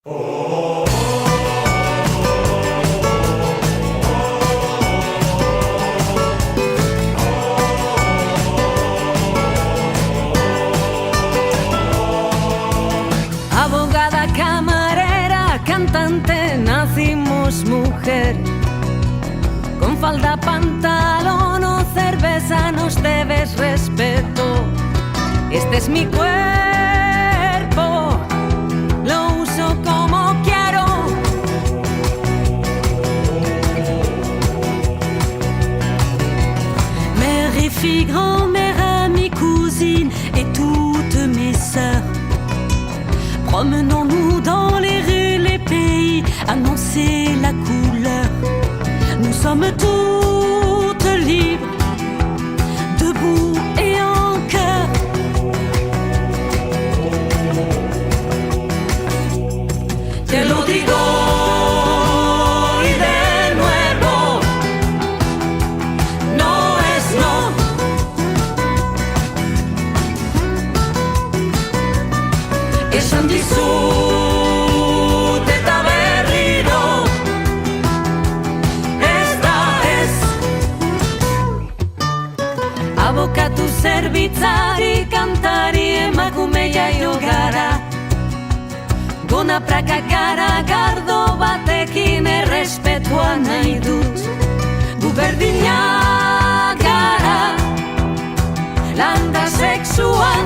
Abogada, camarera, cantante, nacimos mujer. Con falda, pantalón o cerveza nos debes respeto. Este es mi cuerpo, lo uso como quiero. Mère et fille, grand-mère, amie, cousine et toutes mes sœurs. Promenons-nous dans les rues, les pays, annoncer la couleur. Nous sommes toutes libres, debout et en cœur. Te lo digo y de nuevo, no es no. Esan dizut eta berriro, ez da ez. Abokatu, zerbitzari, kantari, emakume jaio gara. Gona praka gara, gardo batekin errespetua nahi dut. Gu berdinak gara, landa sexuan.